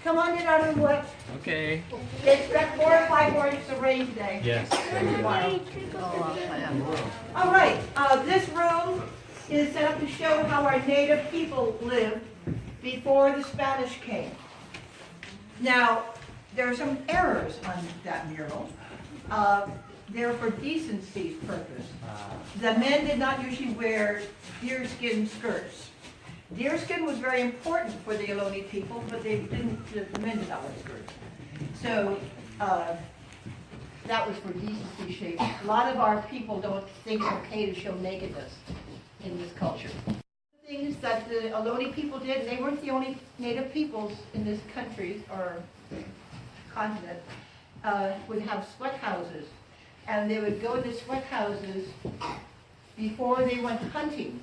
come on in out of the woods. Okay. It's got 4 or 5 more inches of rain today. Yes. All right, this room is set up to show how our native people lived before the Spanish came. Now, there are some errors on that mural. They're for decency's purpose. The men did not usually wear deerskin skirts. Deerskin was very important for the Ohlone people, but they didn't. The men did not wear skirts. So that was for decency shape. A lot of our people don't think it's okay to show nakedness in this culture. Things that the Ohlone people did, they weren't the only native peoples in this country or continent, would have sweat houses. And they would go into sweat houses before they went hunting.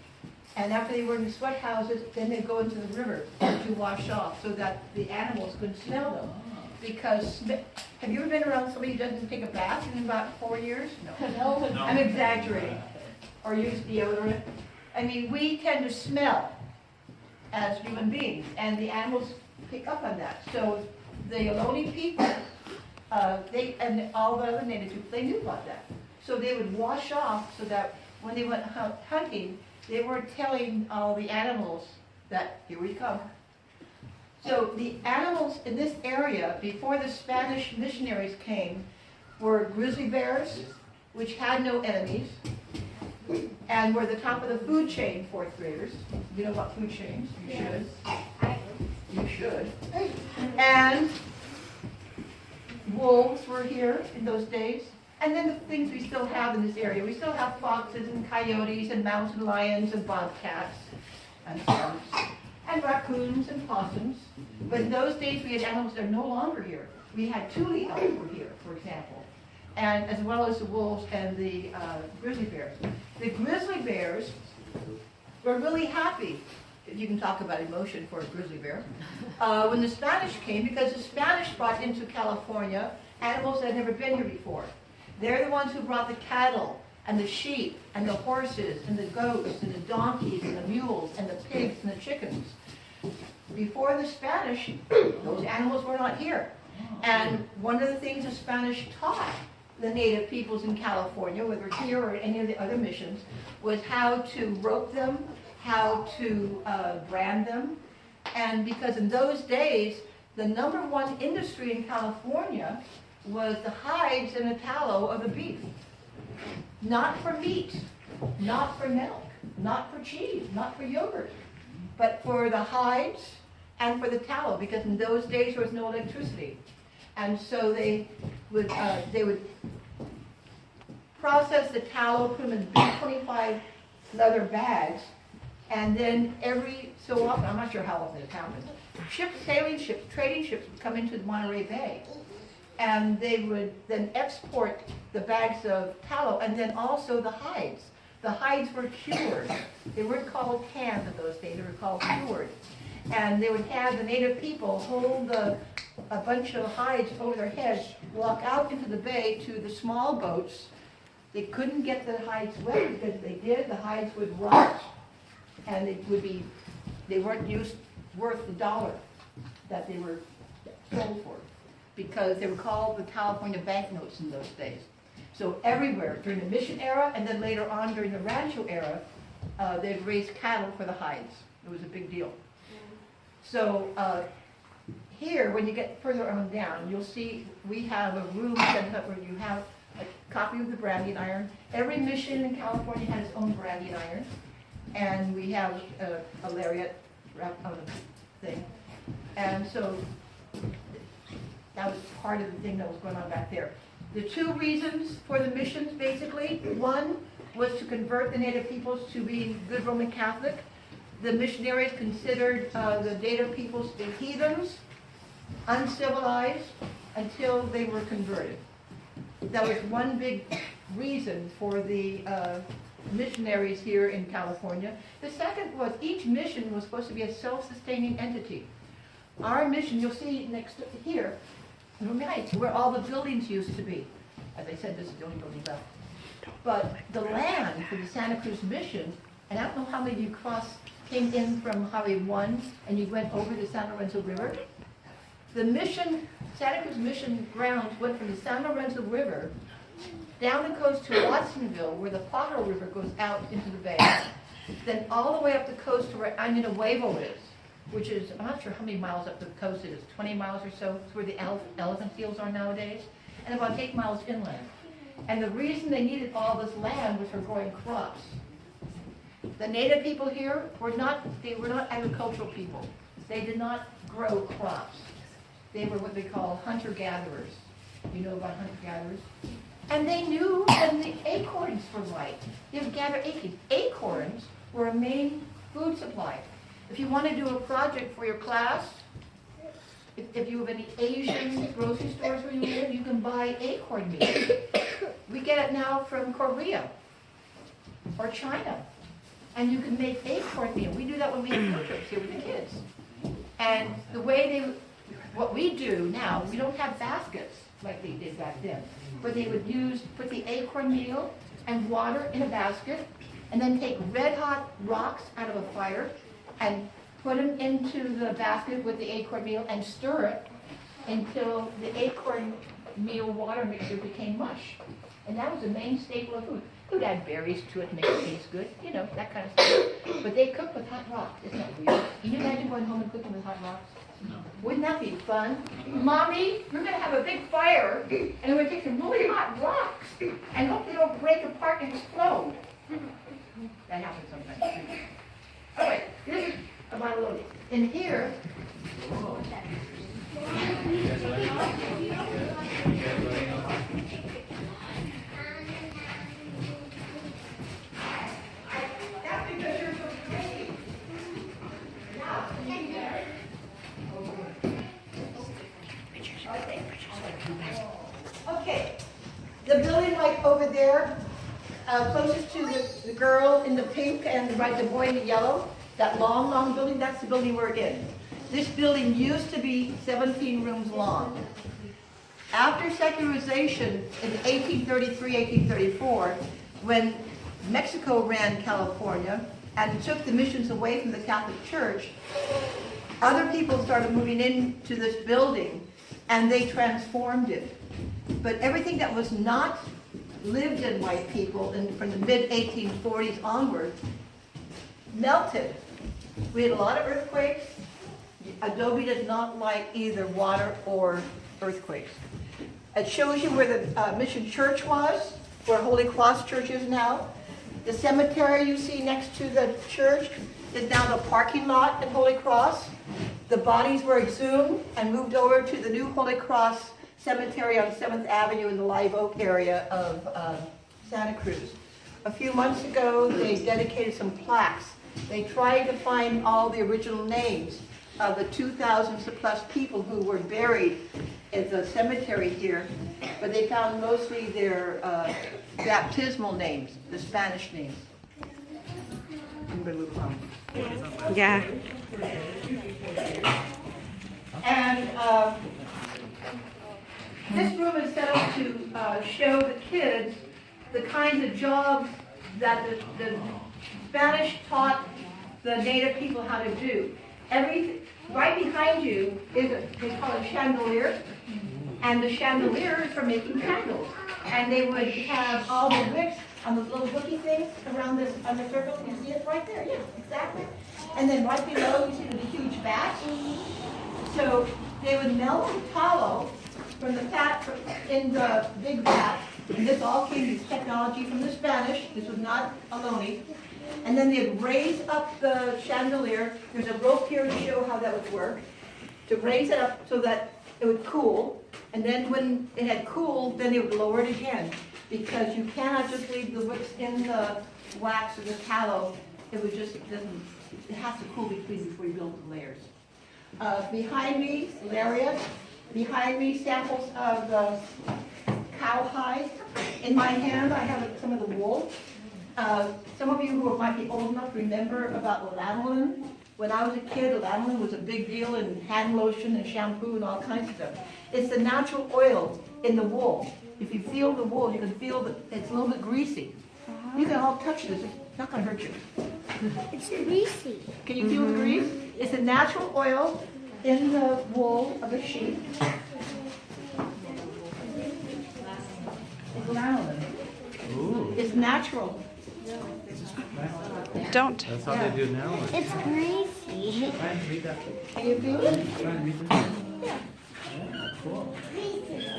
And after they were in the sweat houses, then they'd go into the river to wash off so that the animals couldn't smell them. Because, have you ever been around somebody who doesn't take a bath in about 4 years? No. I'm exaggerating. Or use deodorant. I mean, we tend to smell as human beings, and the animals pick up on that. So the Ohlone people, and all the other native people, they knew about that. So they would wash off so that when they went hunting, they weren't telling all the animals that, here we come. So the animals in this area, before the Spanish missionaries came, were grizzly bears, which had no enemies, and were the top of the food chain, 4th graders. You know about food chains? You should. You should. And wolves were here in those days. And then the things we still have in this area. We still have foxes and coyotes and mountain lions and bobcats and skunks and raccoons and possums. But in those days we had animals that are no longer here. We had tule elk were here, for example, and as well as the wolves and the grizzly bears. The grizzly bears were really happy, if you can talk about emotion for a grizzly bear, when the Spanish came, because the Spanish brought into California animals that had never been here before. They're the ones who brought the cattle and the sheep and the horses and the goats and the donkeys and the mules and the pigs and the chickens. Before the Spanish, those animals were not here. And one of the things the Spanish taught the native peoples in California, whether here or any of the other missions, was how to rope them, how to brand them. And because in those days, the #1 industry in California was the hides and the tallow of the beef. Not for meat, not for milk, not for cheese, not for yogurt, but for the hides and for the tallow, because in those days there was no electricity. And so they would process the tallow, put them in big 25 leather bags, and then every so often, I'm not sure how often it happened, sailing ships, trading ships would come into the Monterey Bay. And they would then export the bags of tallow and then also the hides. The hides were cured. They weren't called canned in those days, they were called cured. And they would have the native people hold a bunch of hides over their heads, walk out into the bay to the small boats. They couldn't get the hides wet because if they did, the hides would rot. And they weren't worth the dollar that they were sold for, because they were called the California banknotes in those days. So everywhere, during the mission era and then later on during the Rancho era, they'd raise cattle for the hides. It was a big deal. So here, when you get further on down, you'll see we have a room set up where you have a copy of the branding iron. Every mission in California has its own branding iron. And we have a lariat wrapped on the thing. And so that was part of the thing that was going on back there. The 2 reasons for the missions, basically, one was to convert the native peoples to being good Roman Catholic. The missionaries considered the native peoples to be heathens, uncivilized, until they were converted. That was one big reason for the missionaries here in California. The second was each mission was supposed to be a self-sustaining entity. Our mission, you'll see next here, where all the buildings used to be. As I said, this is the only building left. But the land for the Santa Cruz mission, and I don't know how many of you came in from Highway 1 and you went over the San Lorenzo River. The mission, Santa Cruz mission grounds went from the San Lorenzo River down the coast to Watsonville, where the Pajaro River goes out into the bay. Then all the way up the coast to where Año Nuevo is, which is, I'm not sure how many miles up the coast it is, 20 miles or so. It's where the elephant seals are nowadays, and about 8 miles inland. And the reason they needed all this land was for growing crops. The native people here were not agricultural people. They did not grow crops. They were what they call hunter-gatherers. You know about hunter-gatherers? And they knew when the acorns were ripe. They would gather acorns. Acorns were a main food supply. If you want to do a project for your class, if you have any Asian grocery stores where you live, you can buy acorn meat. We get it now from Korea or China. And you can make acorn meal. We do that when we have field trips here with the kids. And the way what we do now, we don't have baskets like they did back then. But they would put the acorn meal and water in a basket, and then take red hot rocks out of a fire and put them into the basket with the acorn meal and stir it until the acorn meal water mixture became mush. And that was the main staple of food. They would add berries to it to make it taste good, you know, that kind of stuff. But they cook with hot rocks. Isn't that weird? Can you imagine going home and cooking with hot rocks? No. Wouldn't that be fun? Mommy, we're going to have a big fire, and we're going to take some really hot rocks and hope they don't break apart and explode. That happens sometimes. All right, this is about a little. In here, okay, the building right over there, closest to the girl in the pink and the boy in the yellow, that long, long building, that's the building we're in. This building used to be 17 rooms long. After secularization in 1833, 1834, when Mexico ran California and took the missions away from the Catholic Church, other people started moving into this building and they transformed it. But everything that was not lived in white people from the mid-1840s onward melted. We had a lot of earthquakes. Adobe does not like either water or earthquakes. It shows you where the Mission Church was, where Holy Cross Church is now. The cemetery you see next to the church is now the parking lot at Holy Cross. The bodies were exhumed and moved over to the new Holy Cross Cemetery on 7th Avenue in the Live Oak area of Santa Cruz. A few months ago, they dedicated some plaques. They tried to find all the original names of the 2,000 plus people who were buried in the cemetery here, but they found mostly their baptismal names, the Spanish names. Yeah. And this room is set up to show the kids the kinds of jobs that the Spanish taught the native people how to do. Right behind you is they call it a chandelier, and the chandelier is for making candles. And they would have all the wicks on those little hooky things around this on the circle. You see it right there? Yeah, exactly. And then right below you see the huge vat. So they would melt the tallow from the fat in the big vat. And this all came to technology from the Spanish. This was not aloni. And then they'd raise up the chandelier. There's a rope here to show how that would work. To raise it up so that it would cool. And then when it had cooled, then they would lower it again. Because you cannot just leave the wicks in the wax or the tallow. It has to cool between before you build the layers. Behind me, lariat. Behind me, samples of the cowhide. In my hand, I have some of the wool. Some of you who might be old enough remember about lanolin. When I was a kid, lanolin was a big deal in hand lotion and shampoo and all kinds of stuff. It's the natural oil in the wool. If you feel the wool, you can feel that it's a little bit greasy. You can all touch this. It's not going to hurt you. It's greasy. Can you feel the grease? It's a natural oil in the wool of a sheep. It's lanolin. It's natural. Don't. That's how they do now. It's greasy. Can you feel it? Yeah.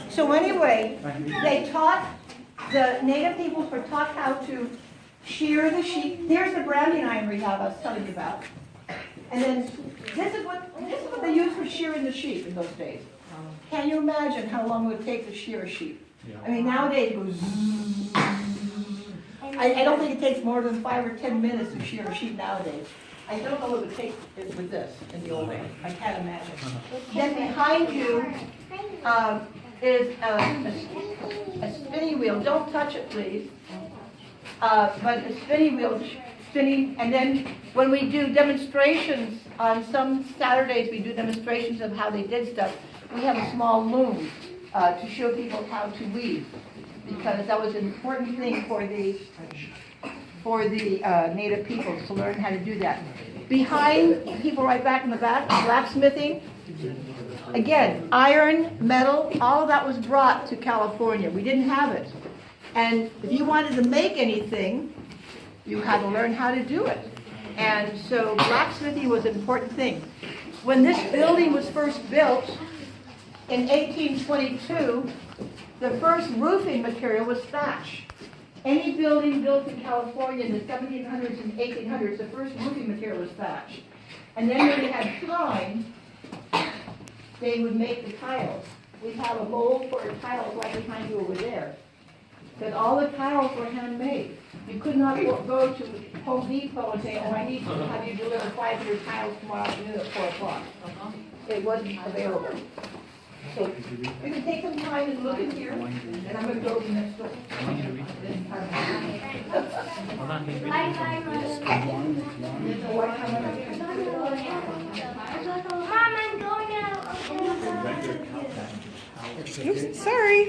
So anyway, they taught, the native peoples were taught how to shear the sheep. Here's the branding iron we have I was telling you about. And then this is what they used for shearing the sheep in those days. Can you imagine how long it would take to shear a sheep? I mean, nowadays it goes zzz. I don't think it takes more than 5 or 10 minutes to shear a sheep nowadays. I don't know what it would take with this in the old days. I can't imagine. Then behind you is a spinning wheel. Don't touch it, please. But a spinning wheel, spinning, and then when we do demonstrations, on some Saturdays we do demonstrations of how they did stuff, we have a small loom to show people how to weave, because that was an important thing for the native peoples to learn how to do that. Behind people right back in the back, blacksmithing. Again, iron, metal, all of that was brought to California. We didn't have it. And if you wanted to make anything, you had to learn how to do it. And so blacksmithing was an important thing. When this building was first built in 1822, the first roofing material was thatch. Any building built in California in the 1700s and 1800s, the first roofing material was thatch. And then when they had time, they would make the tiles. We have a mold for tiles right behind you over there. Because all the tiles were handmade. You could not go to Home Depot and say, oh, I need to have you deliver 500 tiles tomorrow afternoon at 4 o'clock. It wasn't available. So you can take some time and look in here, and I'm going to go to the next door. Mom, I'm going out. Oops, sorry.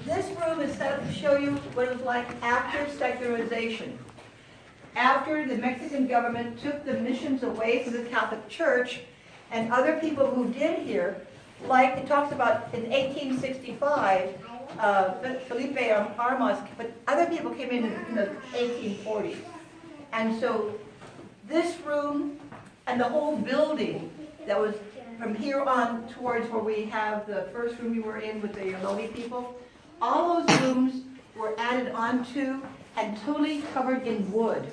This room is set up to show you what it was like after secularization. After the Mexican government took the missions away from the Catholic Church, and other people moved in here, like it talks about in 1865, Felipe Armas, but other people came in the 1840s. And so this room and the whole building that was from here on towards where we have the first room we were in with the Yoloni people, all those rooms were added onto and totally covered in wood,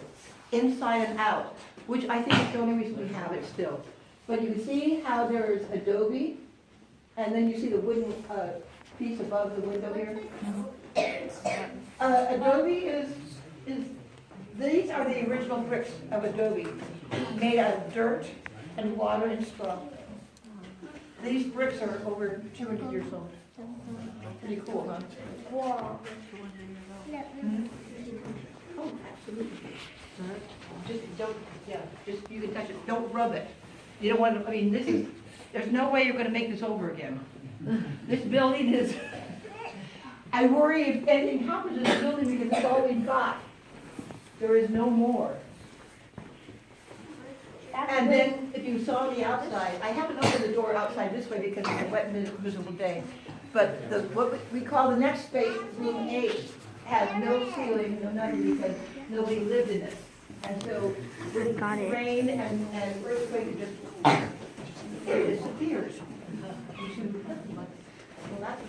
inside and out, which I think is the only reason we have it still. But you can see how there's adobe, and then you see the wooden piece above the window here. Adobe is, these are the original bricks of adobe, made out of dirt and water and straw. These bricks are over 200 years old. Pretty cool, huh? Whoa. Oh, absolutely. Just don't, just you can touch it. Don't rub it. You don't want to, I mean, there's no way you're going to make this over again. This building is, I worry if anything happens to this building because it's all we've got. There is no more. And then, if you saw the outside, I haven't opened the door outside this way because it's a wet, miserable day. But what we call the next space, room 8, has no ceiling, no nothing, because nobody lived in it. And so, with rain and earthquake, it disappears. Well, that's